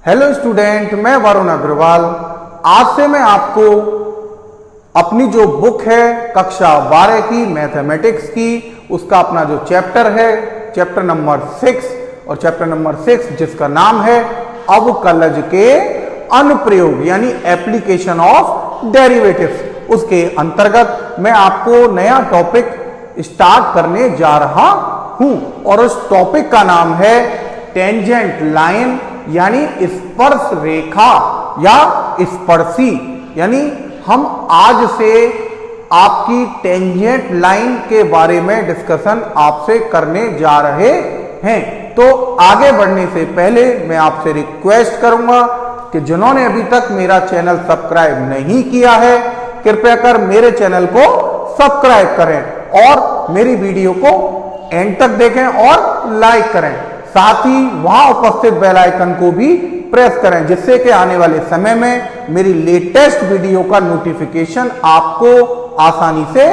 Hello student, मैं वरुण अग्रवाल। आज से मैं आपको अपनी जो बुक है कक्षा 12 की मैथमेटिक्स की, उसका अपना जो चैप्टर है, चैप्टर नंबर 6 और चैप्टर नंबर 6 जिसका नाम है अवकलज के अनुप्रयोग यानी एप्लीकेशन ऑफ डेरिवेटिव्स, उसके अंतर्गत मैं आपको नया टॉपिक स्टार्ट करने जा रहा हूं और उस टॉपिक का नाम है टेंजेंट लाइन यानी स्पर्श रेखा या स्पर्शी। यानी हम आज से आपकी टेंजेंट लाइन के बारे में डिस्कशन आपसे करने जा रहे हैं। तो आगे बढ़ने से पहले मैं आपसे रिक्वेस्ट करूंगा कि जिन्होंने अभी तक मेरा चैनल सब्सक्राइब नहीं किया है, कृपया कर मेरे चैनल को सब्सक्राइब करें और मेरी वीडियो को एंड तक देखें और लाइक करें। साथ ही वहां उपस्थित बेल आइकन को भी प्रेस करें, जिससे कि आने वाले समय में मेरी लेटेस्ट वीडियो का नोटिफिकेशन आपको आसानी से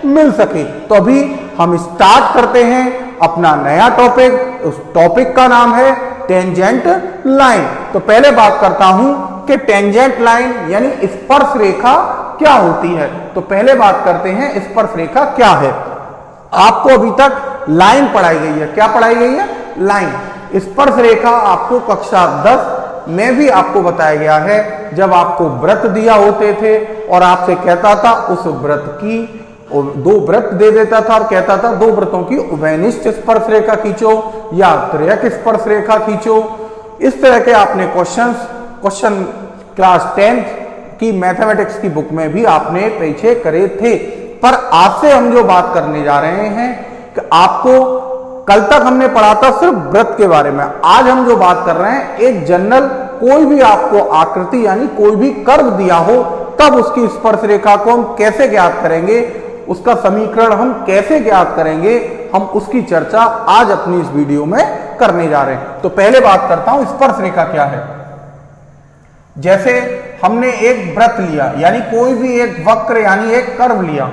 मिल सके। तो अभी हम स्टार्ट करते हैं अपना नया टॉपिक। उस टॉपिक का नाम है टेंजेंट लाइन। तो पहले बात करता हूं कि टेंजेंट लाइन यानी स्पर्श रेखा क्या होती है। तो पहले बात करते हैं स्पर्श रेखा क्या है। आपको अभी तक लाइन पढ़ाई गई है। क्या पढ़ाई गई है? लाइन। स्पर्श रेखा आपको कक्षा 10 में भी आपको बताया गया है, जब आपको व्रत दिया होते थे और आपसे कहता था उस व्रत की दो व्रत दे देता था और कहता था दो व्रतों की उभयनिष्ठ स्पर्श रेखा खींचो या त्रयक स्पर्श रेखा खींचो। इस तरह के आपने क्वेश्चन क्लास 10 की मैथमेटिक्स की बुक में भी आपने पीछे करे थे। पर आज से हम जो बात करने जा रहे हैं कि आपको कल तक हमने पढ़ा था सिर्फ व्रत के बारे में। आज हम जो बात कर रहे हैं एक जनरल कोई भी आपको आकृति यानी कोई भी कर्व दिया हो तब उसकी स्पर्श रेखा को हम कैसे ज्ञात करेंगे, उसका समीकरण हम कैसे ज्ञात करेंगे, हम उसकी चर्चा आज अपनी इस वीडियो में करने जा रहे हैं। तो पहले बात करता हूं स्पर्श रेखा क्या है। जैसे हमने एक वृत्त लिया यानी कोई भी एक वक्र यानी एक कर्व लिया,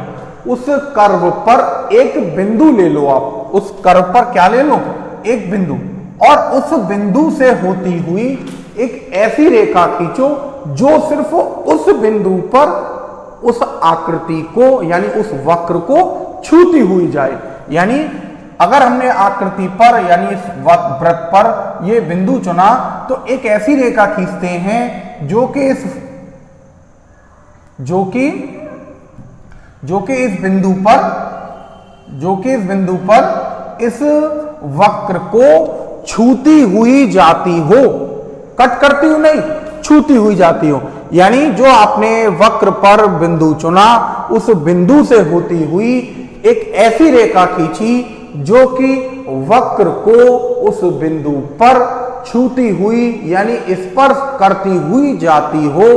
उस कर्व पर एक बिंदु ले लो। आप उस कर्व पर क्या ले लो? एक बिंदु। और उस बिंदु से होती हुई एक ऐसी रेखा खींचो जो सिर्फ उस बिंदु पर उस आकृति को यानी उस वक्र को छूती हुई जाए। यानी अगर हमने आकृति पर यानी इस वृत्त पर ये बिंदु चुना तो एक ऐसी रेखा खींचते हैं जो कि इस बिंदु पर इस वक्र को छूती हुई जाती हो, कट करती हुई नहीं, छूती हुई जाती हो। यानी जो आपने वक्र पर बिंदु चुना उस बिंदु से होती हुई एक ऐसी रेखा खींची जो कि वक्र को उस बिंदु पर छूती हुई यानी स्पर्श करती हुई जाती हो।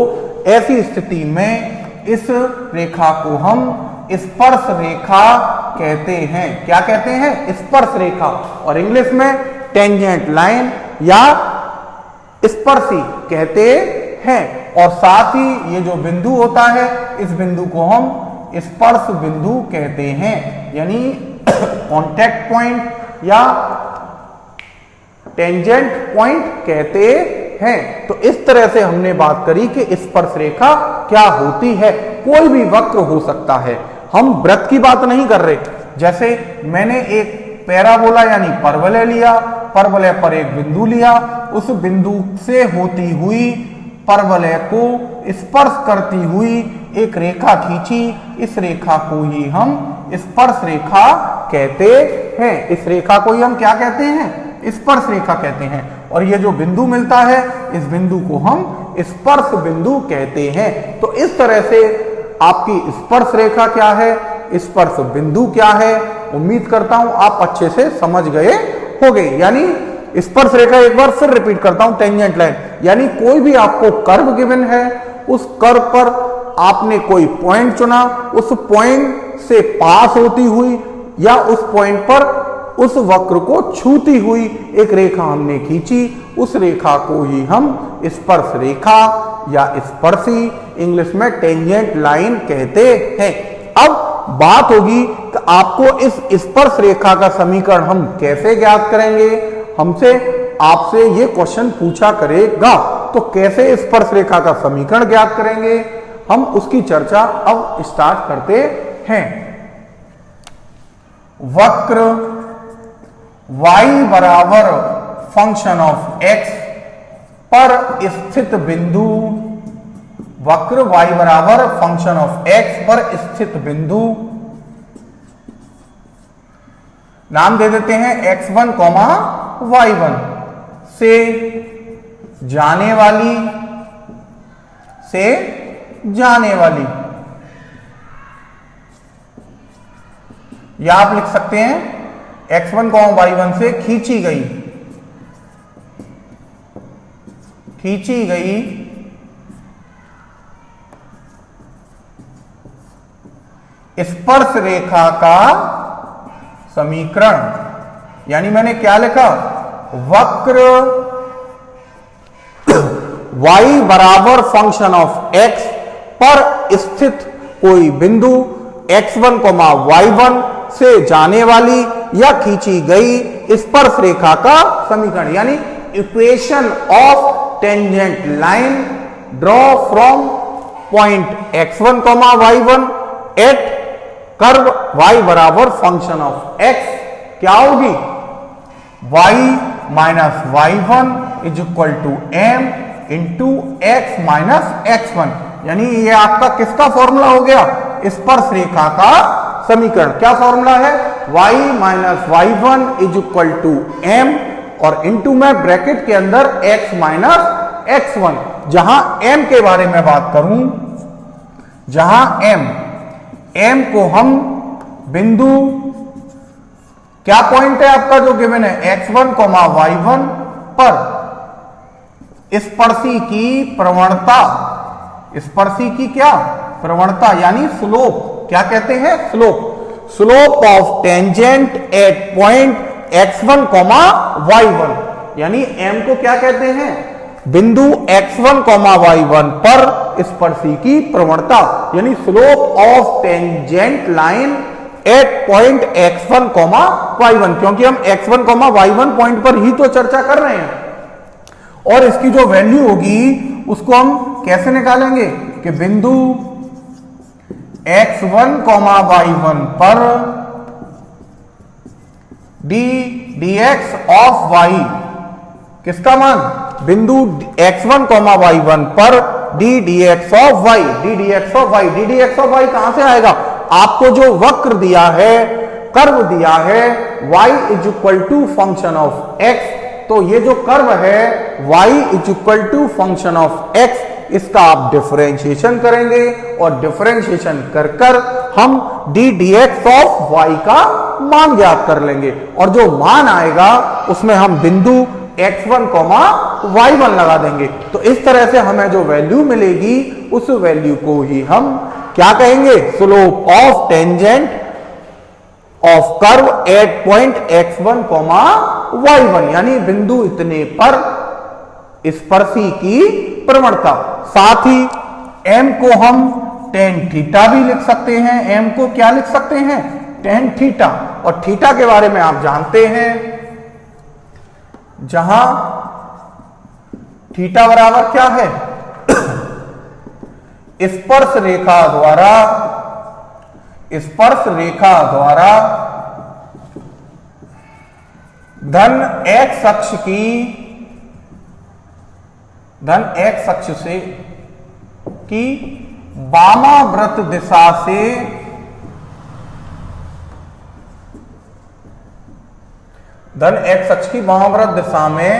ऐसी स्थिति में इस रेखा को हम स्पर्श रेखा कहते हैं। क्या कहते हैं? स्पर्श रेखा। और इंग्लिश में टेंजेंट लाइन या स्पर्शी कहते हैं। और साथ ही ये जो बिंदु होता है इस बिंदु को हम स्पर्श बिंदु कहते हैं, यानी कांटेक्ट पॉइंट या टेंजेंट पॉइंट कहते हैं। तो इस तरह से हमने बात करी कि स्पर्श रेखा क्या होती है। कोई भी वक्र हो सकता है, हम वृत्त की बात नहीं कर रहे। जैसे मैंने एक पैराबोला यानी परवलय लिया, परवलय पर एक बिंदु लिया, उस बिंदु से होती हुई परवलय को स्पर्श करती हुई एक रेखा खींची, इस रेखा को ही हम स्पर्श रेखा कहते हैं। इस रेखा को ही हम क्या कहते हैं? स्पर्श रेखा कहते हैं। और ये जो बिंदु मिलता है इस बिंदु को हम स्पर्श बिंदु कहते हैं। तो इस तरह से आपकी स्पर्श रेखा क्या है, स्पर्श बिंदु क्या है, उम्मीद करता हूं आप अच्छे से समझ गए होंगे। यानी स्पर्श रेखा एक बार फिर रिपीट करता हूं, टेंजेंट लाइन यानी कोई भी आपको कर्व गिवन है, उस कर्व पर आपने कोई पॉइंट चुना, उस पॉइंट से पास होती हुई या उस पॉइंट पर उस वक्र को छूती हुई एक रेखा हमने खींची, उस रेखा को ही हम स्पर्श रेखा या स्पर्शी इंग्लिश में टेंजेंट लाइन कहते हैं। अब बात होगी कि आपको इस स्पर्श रेखा का समीकरण हम कैसे ज्ञात करेंगे। हमसे आपसे ये क्वेश्चन पूछा करेगा तो कैसे स्पर्श रेखा का समीकरण ज्ञात करेंगे, हम उसकी चर्चा अब स्टार्ट करते हैं। वक्र y बराबर फंक्शन ऑफ x पर स्थित बिंदु, वक्र y बराबर फंक्शन ऑफ x पर स्थित बिंदु, नाम दे देते हैं x1, y1 से जाने वाली या आप लिख सकते हैं x1, y1 से खींची गई स्पर्श रेखा का समीकरण। यानी मैंने क्या लिखा, वक्र y बराबर फंक्शन ऑफ x पर स्थित कोई बिंदु x1, y1 से जाने वाली या खींची गई स्पर्श रेखा का समीकरण, यानी equation of tangent line draw from point x1, y1 at curve y बराबर फंक्शन ऑफ x क्या होगी, y minus y1 is equal to m into x minus x1। यानी ये आपका किसका फॉर्मूला हो गया, स्पर्श रेखा का समीकरण। क्या फॉर्मूला है, y minus y1 is equal to m और इंटू में ब्रैकेट के अंदर x माइनस x1। जहां m के बारे में बात करूं, जहां m को हम बिंदु, क्या पॉइंट है आपका जो गिवन है, x1, y1 पर स्पर्शी की प्रवणता, स्पर्शी की क्या प्रवणता यानी स्लोप, क्या कहते हैं slope of tangent at point x1, y1। यानी m को क्या कहते हैं, बिंदु x1, y1 पर स्पर्शी की प्रवणता, यानी slope of tangent line at point x1, y1। क्योंकि हम x1, y1 पॉइंट पर ही तो चर्चा कर रहे हैं और इसकी जो वैल्यू होगी उसको हम कैसे निकालेंगे कि बिंदु x1, y1 पर dx ऑफ y, किसका मान, बिंदु x1, y1 पर dx of y, dx of y कहां से आएगा, आपको जो वक्र दिया है, कर्व दिया है y is equal to function of x, तो ये जो कर्व है y is equal to function of x, इसका आप डिफरेंशिएशन करेंगे और डिफरेंशिएशन कर हम dx ऑफ y का मान ज्ञात कर लेंगे और जो मान आएगा उसमें हम बिंदु x1, y1 लगा देंगे। तो इस तरह से हमें जो वैल्यू मिलेगी उस वैल्यू को ही हम क्या कहेंगे, slope of tangent of curve at point x1, y1। यानी बिंदु इतने पर स्पर्शी की प्रवणता। साथ ही m को हम tan थीटा भी लिख सकते हैं, m को क्या लिख सकते हैं, tan थीटा। और थीटा के बारे में आप जानते हैं, जहां थीटा बराबर क्या है, स्पर्श रेखा द्वारा धन x अक्ष से की वामाव्रत दिशा से धन x अक्ष की वामाव्रत दिशा में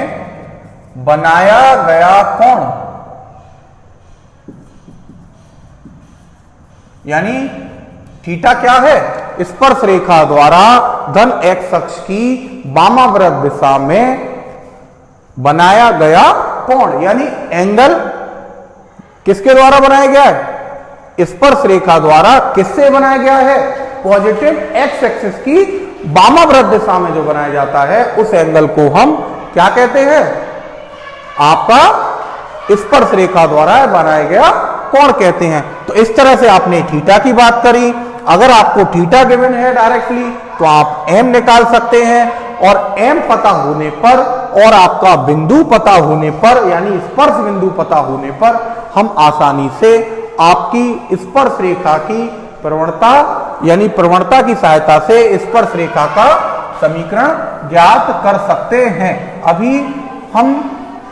बनाया गया कोण, यानी थीटा क्या है, स्पर्श रेखा द्वारा धन x अक्ष की वामाव्रत दिशा में बनाया गया कोण, यानी एंगल किसके द्वारा बनाया गया है, स्पर्श रेखा द्वारा किससे बनाया गया है, पॉजिटिव x एक्सिस की वामाव्रत दिशा में जो बनाया जाता है उस एंगल को हम क्या कहते हैं, आपका स्पर्श रेखा द्वारा बनाया गया कोण कहते हैं। तो इस तरह से आपने थीटा की बात करी। अगर आपको थीटा गिवन है डायरेक्टली तो आप m निकाल सकते हैं और m पता होने पर और आपका बिंदु पता होने पर, यानी स्पर्श बिंदु पता होने पर हम आसानी से आपकी स्पर्श रेखा की प्रवणता, यानी प्रवणता की सहायता से स्पर्श रेखा का समीकरण ज्ञात कर सकते हैं। अभी हम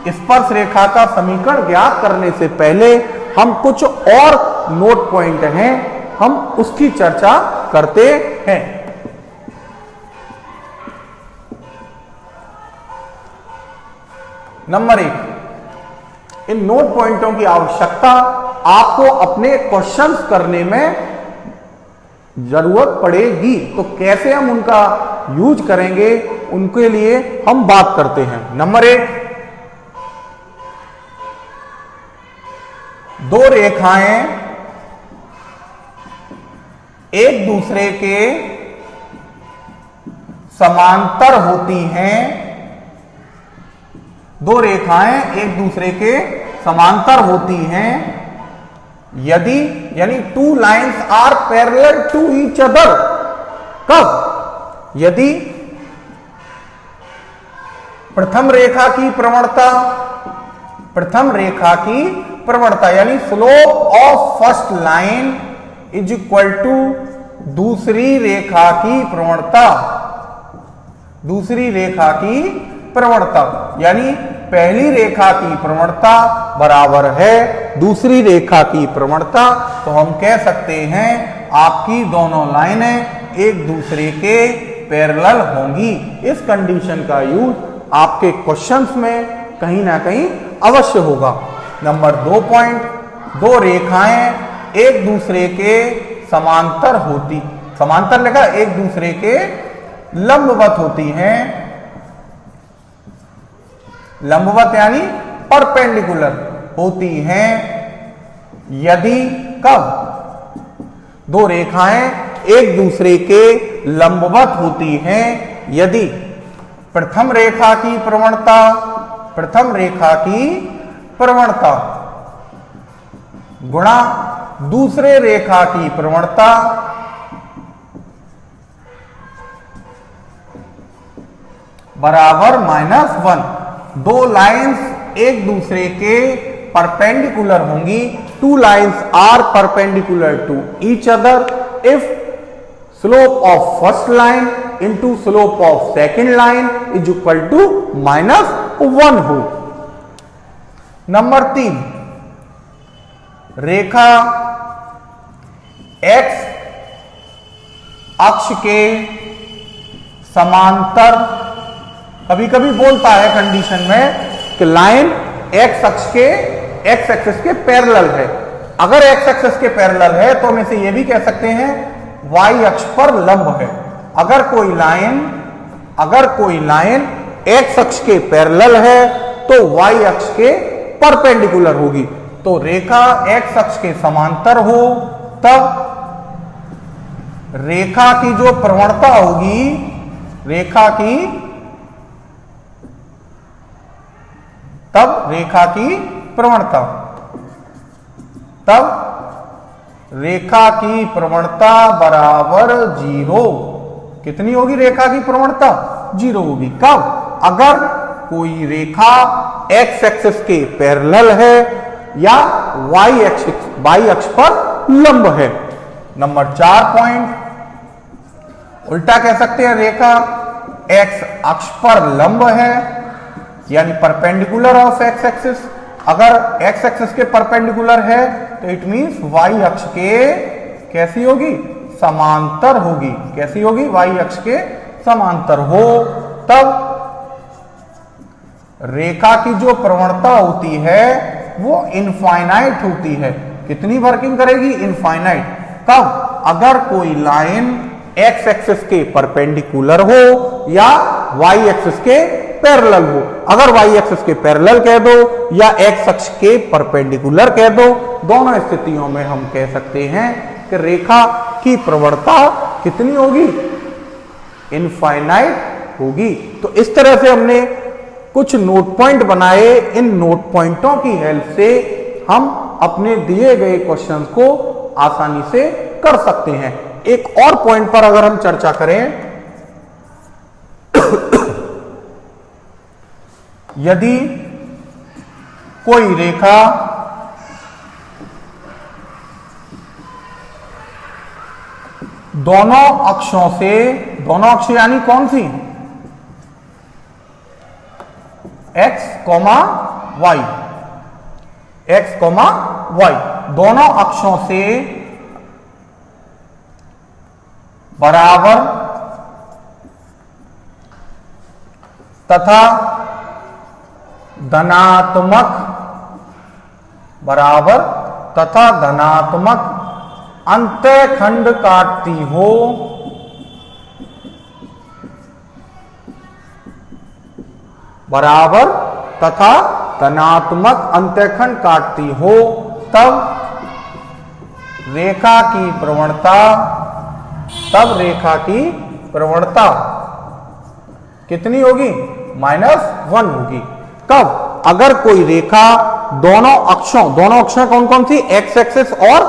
स्पर्श रेखा का समीकरण ज्ञात करने से पहले हम कुछ और नोट पॉइंट हैं, हम उसकी चर्चा करते हैं। नंबर 1, इन नोट पॉइंटों की आवश्यकता आपको अपने क्वेश्चंस करने में जरूरत पड़ेगी, तो कैसे हम उनका यूज करेंगे उनके लिए हम बात करते हैं। नंबर 1, दो रेखाएं एक दूसरे के समांतर होती हैं। दो रेखाएं एक दूसरे के समांतर होती हैं यदि, यानी two lines are parallel to each other. कब? यदि प्रथम रेखा की प्रवणता यानी slope of first line is equal to दूसरी रेखा की प्रवणता, यानी पहली रेखा की प्रवणता बराबर है दूसरी रेखा की प्रवणता, तो हम कह सकते हैं आपकी दोनों लाइनें एक दूसरे के पैरेलल होंगी। इस कंडीशन का यूज आपके क्वेश्चंस में कहीं ना कहीं अवश्य होगा। नंबर 2 पॉइंट, दो रेखाएं एक दूसरे के समांतर लिखा, एक दूसरे के लंबवत होती हैं। लंबवत यानी परपेंडिकुलर होती हैं यदि, कब? दो रेखाएं एक दूसरे के लंबवत होती हैं यदि प्रथम रेखा की प्रवणता गुणा दूसरे रेखा की प्रवणता बराबर -1। दो लाइंस एक दूसरे के परपेंडिकुलर होंगी। Two lines are perpendicular to each other if slope of first line into slope of second line is equal to -1 हो। नंबर 3, रेखा x अक्ष के समांतर, कभी कभी बोलता है कंडीशन में कि लाइन x अक्ष के x एक्सिस के पैरेलल है। अगर x एक्सिस के पैरेलल है तो हम इसे यह भी कह सकते हैं y अक्ष पर लंब है। अगर कोई लाइन x अक्ष के पैरेलल है तो y अक्ष के परपेंडिकुलर होगी। तो रेखा x अक्ष के समांतर हो तब रेखा की जो प्रवणता होगी, रेखा की प्रवणता बराबर 0। कितनी होगी रेखा की प्रवणता? 0 होगी। कब? अगर कोई रेखा x एक्सिस के पैरेलल है या y अक्ष पर लंब है। नंबर 4 पॉइंट, उल्टा कह सकते हैं, रेखा x अक्ष पर लंब है यानी परपेंडिकुलर ऑफ x एक्सिस। अगर x एक्सिस के परपेंडिकुलर है तो इट मींस y अक्ष के कैसी होगी? समांतर होगी। कैसी होगी? y अक्ष के समांतर हो तब रेखा की जो प्रवणता होती है वो इनफाइनाइट होती है। कितनी वर्किंग करेगी? इनफाइनाइट। कब? अगर कोई लाइन x एक्सिस के परपेंडिकुलर हो या y एक्सिस के पैरेलल हो। अगर y एक्सिस के पैरेलल कह दो या x अक्ष के परपेंडिकुलर कह दो, दोनों स्थितियों में हम कह सकते हैं कि रेखा की प्रवणता कितनी होगी? इनफाइनाइट होगी। तो इस तरह से हमने कुछ नोट पॉइंट बनाए। इन नोट पॉइंटों की हेल्प से हम अपने दिए गए क्वेश्चन को आसानी से कर सकते हैं। एक और पॉइंट पर अगर हम चर्चा करें यदि कोई रेखा दोनों अक्षों से, दोनों अक्ष यानी कौन सी, x, y, x, y, दोनों अक्षों से बराबर तथा धनात्मक अंतःखंड काटती हो, बराबर तथा धनात्मक अंतःखंड काटती हो, तब रेखा की प्रवणता कितनी होगी, -1 होगी। कब, अगर कोई रेखा दोनों अक्षों कौन कौन सी, x एक्सिस और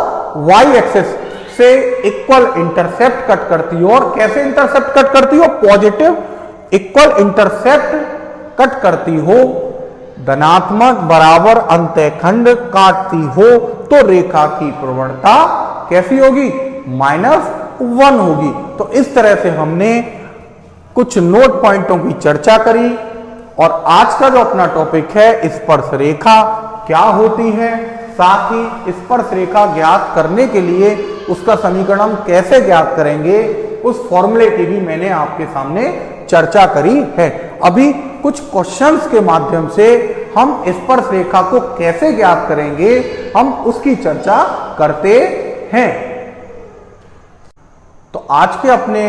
y एक्सिस से इक्वल इंटरसेप्ट कट करती हो, और कैसे इंटरसेप्ट कट करती हो, पॉजिटिव इक्वल इंटरसेप्ट कट करती हो, धनात्मक बराबर अंतःखंड काटती हो, तो रेखा की प्रवणता कैसी होगी, -1 होगी। तो इस तरह से हमने कुछ नोट पॉइंटों की चर्चा करी, और आज का जो अपना टॉपिक है स्पर्श रेखा क्या होती है, साथ ही स्पर्श रेखा ज्ञात करने के लिए उसका समीकरण हम कैसे ज्ञात करेंगे, उस फॉर्मूले की भी मैंने आपके सामने चर्चा करी है। अभी कुछ क्वेश्चंस के माध्यम से हम स्पर्श रेखा को कैसे ज्ञात करेंगे, हम उसकी चर्चा करते हैं। तो आज के अपने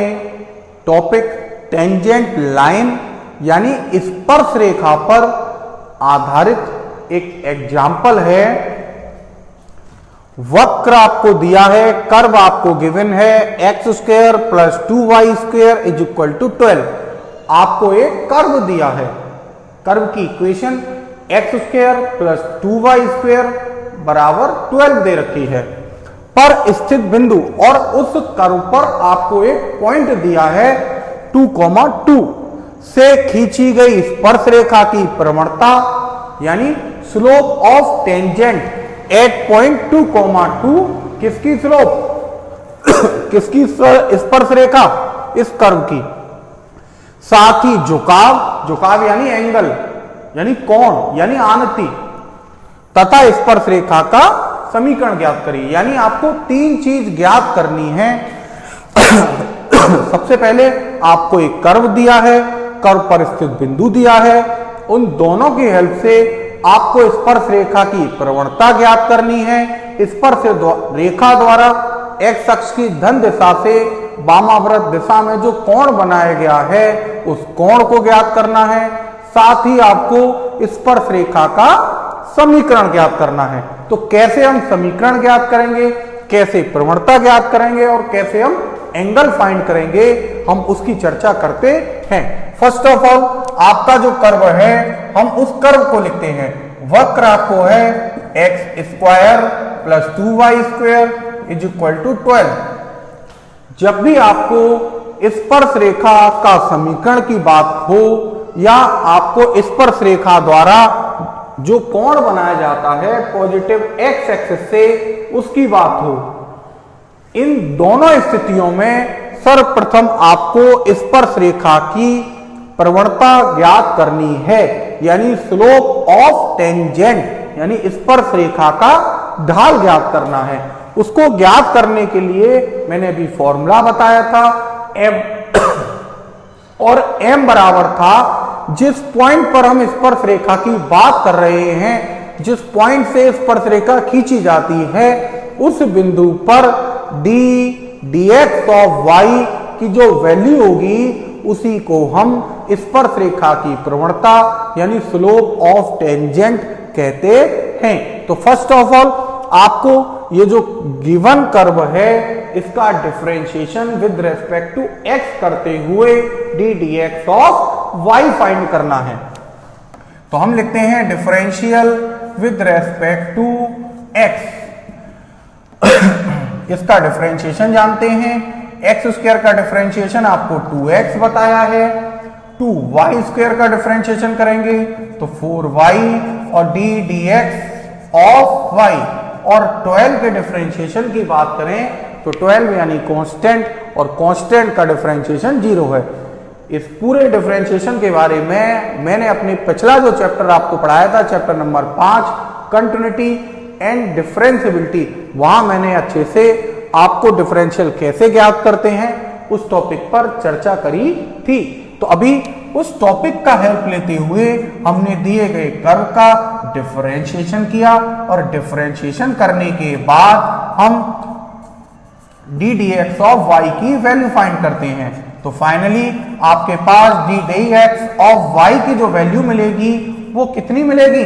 टॉपिक टेंजेंट लाइन यानी स्पर्श रेखा पर आधारित एक एग्जाम्पल है। वक्र आपको दिया है, कर्व आपको गिवन है, x² + 2y² = 12। आपको एक कर्व दिया है, कर्व की इक्वेशन x² + 2y² = 12 दे रखी है। पर स्थित बिंदु और उस कर्व पर आपको एक पॉइंट दिया है 2,2 से खींची गई स्पर्श रेखा की प्रवणता यानी slope of tangent at point 2,2 किसकी स्लोप किसकी स्पर्श रेखा, इस कर्व की। साथ ही झुकाव यानी एंगल यानी कोण यानी आनति तथा स्पर्श रेखा का समीकरण ज्ञात करिए। यानी आपको 3 चीज ज्ञात करनी है। सबसे पहले आपको एक कर्व दिया है, कर्व पर स्थित बिंदु दिया है, उन दोनों की हेल्प से आपको स्पर्श रेखा की प्रवणता ज्ञात करनी है। स्पर्श रेखा द्वारा एक्स अक्ष की धन दिशा से वामाव्रत दिशा में जो कोण बनाया गया है उस कोण को ज्ञात करना है। साथ ही आपको स्पर्श रेखा का समीकरण ज्ञात करना है। तो कैसे हम समीकरण ज्ञात करेंगे, कैसे प्रवणता ज्ञात करेंगे और कैसे हम एंगल फाइंड करेंगे, हम उसकी चर्चा करते हैं। फर्स्ट ऑफ ऑल आपका जो कर्व है हम उस कर्व को लिखते हैं। वक्र आपको है x² + 2y² = 12। जब भी आपको स्पर्श रेखा का समीकरण की बात हो या आपको स्पर्श रेखा द्वारा जो कोण बनाया जाता है पॉजिटिव x एक्सिस से उसकी बात हो, इन दोनों स्थितियों में सर्वप्रथम आपको स्पर्श रेखा की प्रवणता ज्ञात करनी है यानी स्लोप ऑफ टेंजेंट यानी स्पर्श रेखा का ढाल ज्ञात करना है। उसको ज्ञात करने के लिए मैंने अभी फॉर्मूला बताया था m और m बराबर था जिस पॉइंट पर हम स्पर्श रेखा की बात कर रहे हैं, जिस पॉइंट से स्पर्श रेखा खींची जाती है उस बिंदु पर dx ऑफ y की जो वैल्यू होगी उसी को हम स्पर्श रेखा की प्रवणता यानी स्लोप ऑफ टेंजेंट कहते हैं। तो फर्स्ट ऑफ ऑल आपको ये जो गिवन कर्व है इसका differentiation with respect to x करते हुए dx ऑफ y फाइंड करना है। तो हम लिखते हैं differential with respect to x। इसका डिफरेंशिएशन जानते हैं, x² का डिफरेंशिएशन आपको 2x बताया है 2y² का डिफरेंशिएशन करेंगे तो 4y और ddx ऑफ y, और 12 के डिफरेंशिएशन की बात करें तो 12 यानी कांस्टेंट, और कांस्टेंट का डिफरेंशिएशन 0 है। इस पूरे डिफरेंशिएशन के बारे में मैंने अपने पिछला जो चैप्टर आपको पढ़ाया था, chapter number 5 continuity and differentiability, वहां मैंने अच्छे से आपको डिफरेंशियल कैसे ज्ञात करते हैं उस टॉपिक पर चर्चा करी थी। तो अभी उस टॉपिक का हेल्प लेते हुए हमने दिए गए कर्व का डिफरेंशिएशन किया, और डिफरेंशिएशन करने के बाद हम ddx ऑफ y की वैल्यू फाइंड करते हैं। तो फाइनली आपके पास ddx ऑफ y की जो वैल्यू मिलेगी वो कितनी मिलेगी?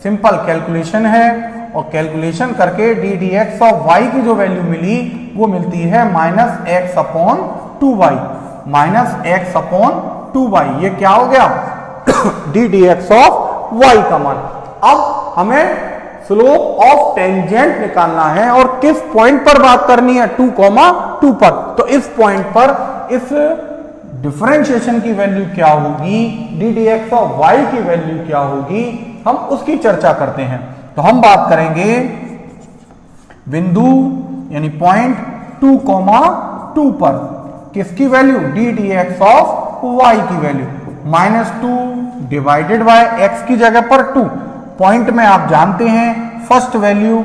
सिंपल कैलकुलेशन है, और कैलकुलेशन करके ddx ऑफ y की जो वैल्यू मिली वो मिलती है -x/2y, -x/2y। ये क्या हो गया? ddx ऑफ y का मान। अब हमें स्लोप ऑफ टेंजेंट निकालना है, और किस पॉइंट पर बात करनी है? 2,2 पर। तो इस पॉइंट पर इस डिफरेंशिएशन की वैल्यू क्या होगी, ddx ऑफ y की वैल्यू क्या होगी, हम उसकी चर्चा करते हैं। तो हम बात करेंगे बिंदु यानी पॉइंट 2,2 पर किसकी वैल्यू? ddx ऑफ y की वैल्यू, -2 डिवाइडेड बाय x की जगह पर 2। पॉइंट में आप जानते हैं फर्स्ट वैल्यू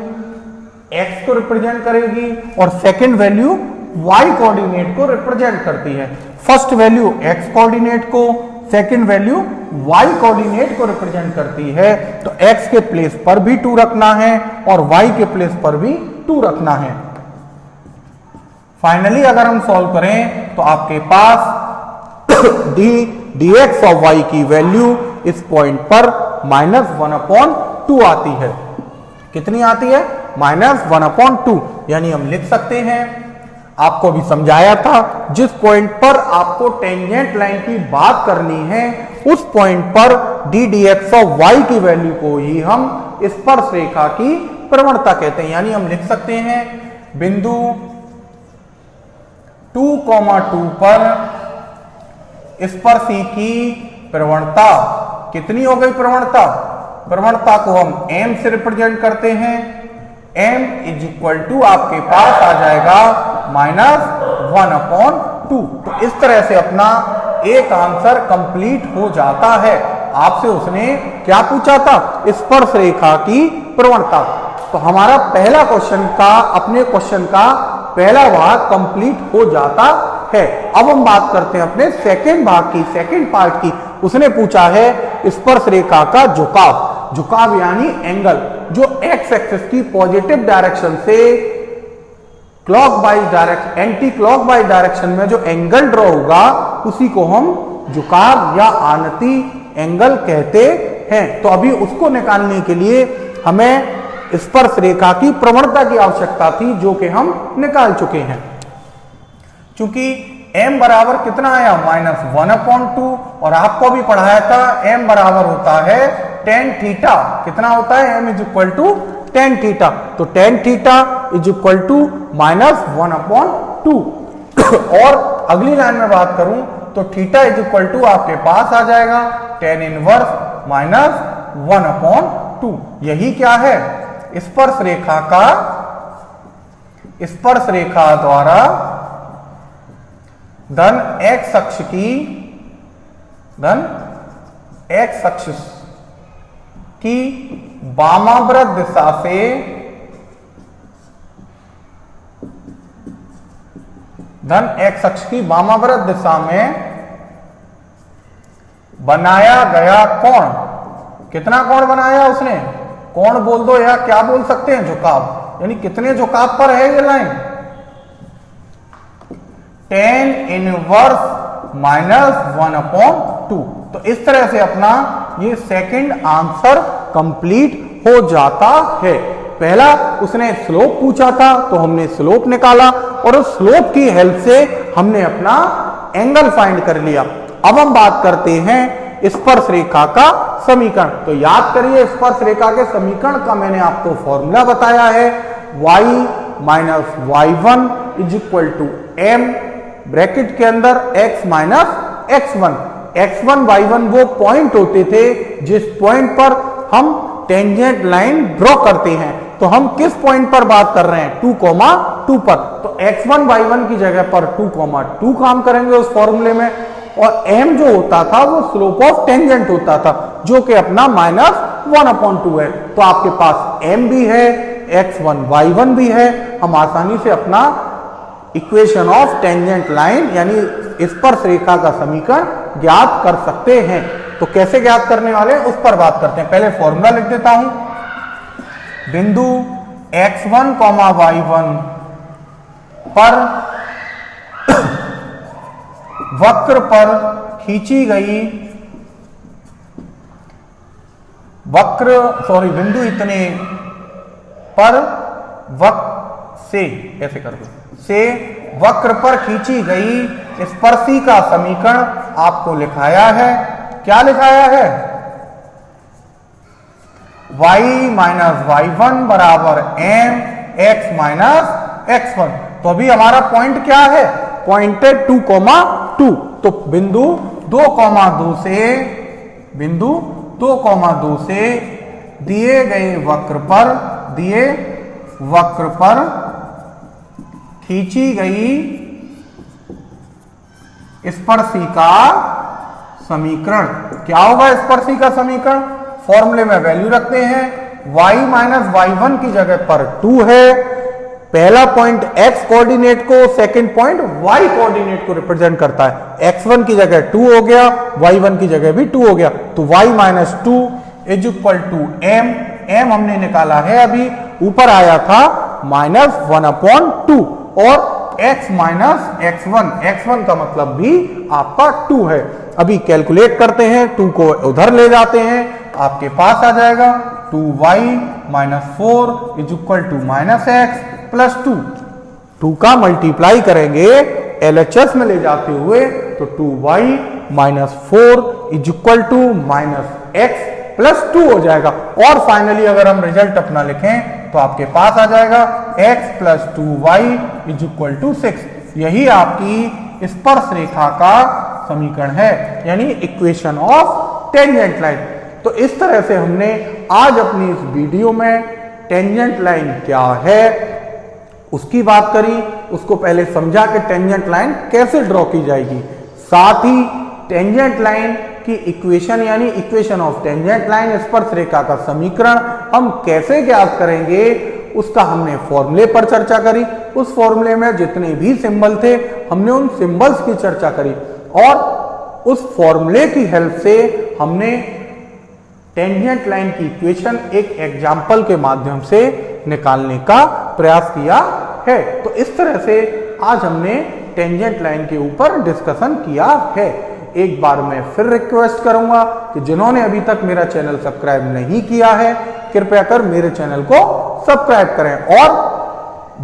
x को रिप्रेजेंट करेगी और सेकंड वैल्यू y कोऑर्डिनेट को रिप्रेजेंट करती है। फर्स्ट वैल्यू x कोऑर्डिनेट को, सेकंड वैल्यू y कोऑर्डिनेट को रिप्रेजेंट करती है। तो x के प्लेस पर भी 2 रखना है और y के प्लेस पर भी 2 रखना है। फाइनली अगर हम सॉल्व करें तो आपके पास dx ऑफ y की वैल्यू इस पॉइंट पर -1/2 आती है। कितनी आती है? -1/2। यानी हम लिख सकते हैं, आपको अभी समझाया था, जिस पॉइंट पर आपको टेंजेंट लाइन की बात करनी है उस पॉइंट पर ddx ऑफ y की वैल्यू को ही हम स्पर्श रेखा की प्रवणता कहते हैं। यानी हम लिख सकते हैं बिंदु 2,2 पर स्पर्शी की प्रवणता कितनी हो गई? प्रवणता को हम m से रिप्रेजेंट करते हैं। m = आपके पास आ जाएगा -1/2। तो इस तरह से अपना एक आंसर कंप्लीट हो जाता है। आपसे उसने क्या पूछा था? स्पर्श रेखा की प्रवणता। तो हमारा पहला क्वेश्चन का, अपने क्वेश्चन का पहला भाग कंप्लीट हो जाता है। अब हम बात करते हैं अपने सेकंड भाग की, सेकंड पार्ट की। उसने पूछा है स्पर्श रेखा का झुकाव। झुकाव यानी एंगल, जो एक्स एक्सिस की पॉजिटिव डायरेक्शन से clockwise direction, anti clockwise direction में जो एंगल ड्रॉ होगा उसी को हम झुकाव या आनति एंगल कहते हैं। तो अभी उसको निकालने के लिए हमें स्पर्श रेखा की प्रवणता की आवश्यकता थी, जो कि हम निकाल चुके हैं। क्योंकि m बराबर कितना आया? -1/2, और आपको भी पढ़ाया था m बराबर होता है tan थीटा। कितना होता है? m = tan theta. तो tan थीटा = -1/2। और अगली लाइन में बात करूं तो थीटा = आपके पास आ जाएगा tan इनवर्स -1/2। यही क्या है? स्पर्श रेखा द्वारा धन x अक्ष की वामाव्रत दिशा से धन x अक्ष की वामाव्रत दिशा में बनाया गया कोण। कितना कोण बनाया उसने? कोण बोल दो या क्या बोल सकते हैं? झुकाव। यानी कितने झुकाव पर है ये लाइन? tan inverse -1/2। तो इस तरह से अपना ये सेकंड आंसर कंप्लीट हो जाता है। पहला उसने स्लोप पूछा था तो हमने स्लोप निकाला, और उस स्लोप की हेल्प से हमने अपना एंगल फाइंड कर लिया। अब हम बात करते हैं स्पर्श रेखा का समीकरण। तो याद करिए, स्पर्श रेखा के समीकरण का मैंने आपको फॉर्मूला बताया है, y - y1 = m ब्रैकेट के अंदर x - x1। x1 y1 वो पॉइंट होते थे जिस पॉइंट पर हम टेंजेंट लाइन ड्रॉ करते हैं। तो हम किस पॉइंट पर बात कर रहे हैं, 2,2 पर। तो x1 y1 की जगह पर 2,2 काम करेंगे उस फॉर्मूले में, और m जो होता था वो स्लोप ऑफ टेंजेंट होता था, जो कि अपना -1/2 है। तो आपके पास m भी है, x1 y1 भी है, हम आसानी से अपना इक्वेशन ऑफ टेंजेंट लाइन यानी स्पर्श रेखा का समीकरण ज्ञात कर सकते हैं। तो कैसे ज्ञात करने वाले हैं उस पर बात करते हैं। पहले फॉर्मूला लिख देता हूं, बिंदु x1, y1 पर वक्र पर खींची गई बिंदु इतने पर ऐसे कर दो, से वक्र पर खींची गई स्पर्शी का समीकरण आपको लिखाया है। क्या लिखाया है, y माइनस y1 बराबर m x माइनस x1। तो अभी हमारा पॉइंट क्या है, पॉइंट है 2,2। तो बिंदु 2,2 से दिए गए वक्र पर खींची गई स्पर्शी का समीकरण। क्या होगा स्पर्शी का समीकरण, फॉर्मूले में वैल्यू रखते हैं, y माइनस y1 की जगह पर 2 है। पहला पॉइंट x कोऑर्डिनेट को, सेकंड पॉइंट y कोऑर्डिनेट को रिप्रेजेंट करता है। x1 की जगह 2 हो गया, y1 की जगह भी 2 हो गया। तो y minus 2 is equal to m। m हमने निकाला है अभी, ऊपर आया था -1/2, और x माइनस x1 का मतलब भी आपका 2 है। अभी कैलकुलेट करते हैं, 2 को उधर ले जाते हैं, आपके पास आ जाएगा 2y minus 4 is equal to -x plus 2 का मल्टीप्लाई करेंगे LHS में ले जाते हुए, तो 2y minus 4 is equal to -x plus 2 हो जाएगा। और फाइनली अगर हम रिजल्ट अपना लिखें तो आपके पास आ जाएगा x plus 2y is equal to 6। यही आपकी स्पर्श रेखा का समीकरण है, यानी इक्वेशन ऑफ टेंजेंट लाइन। तो इस तरह से हमने आज अपनी इस वीडियो में टेंजेंट लाइन क्या है उसकी बात करी, उसको पहले समझा कि टेंजेंट लाइन कैसे ड्रॉ की जाएगी, साथ ही टेंजेंट लाइन की इक्वेशन यानी इक्वेशन ऑफ टेंजेंट लाइन स्पर्श रेखा का समीकरण हम कैसे ज्ञात करेंगे उसका हमने फॉर्मूले पर चर्चा करी। उस फॉर्मूले में जितने भी सिंबल थे हमने उन सिंबल्स की चर्चा करी, और उस फॉर्मूले की हेल्प से हमने टेंजेंट लाइन की इक्वेशन एक एग्जाम्पल के माध्यम से निकालने का प्रयास किया है। तो इस तरह से आज हमने टेंजेंट लाइन के ऊपर डिस्कशन किया है। एक बार मैं फिर रिक्वेस्ट करूंगा कि जिन्होंने अभी तक मेरा चैनल सब्सक्राइब नहीं किया है कृपया कर मेरे चैनल को सब्सक्राइब करें, और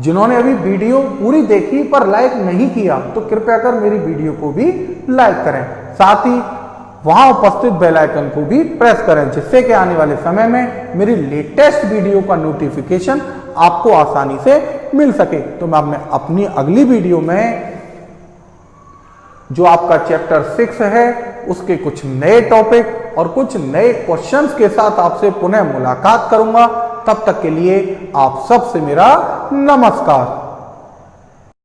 जिन्होंने अभी वीडियो पूरी देखी पर लाइक नहीं किया तो कृपया कर मेरी वीडियो को भी लाइक करें, साथ ही वहां उपस्थित बेल आइकन को भी प्रेस करें, जिससे कि आने वाले समय में मेरी लेटेस्ट वीडियो का नोटिफिकेशन आपको आसानी से मिल सके। तो मैं अपनी अगली वीडियो में जो आपका चैप्टर 6 है उसके कुछ नए टॉपिक और कुछ नए क्वेश्चंस के साथ आपसे पुनः मुलाकात करूंगा। तब तक के लिए आप सबसे मेरा नमस्कार।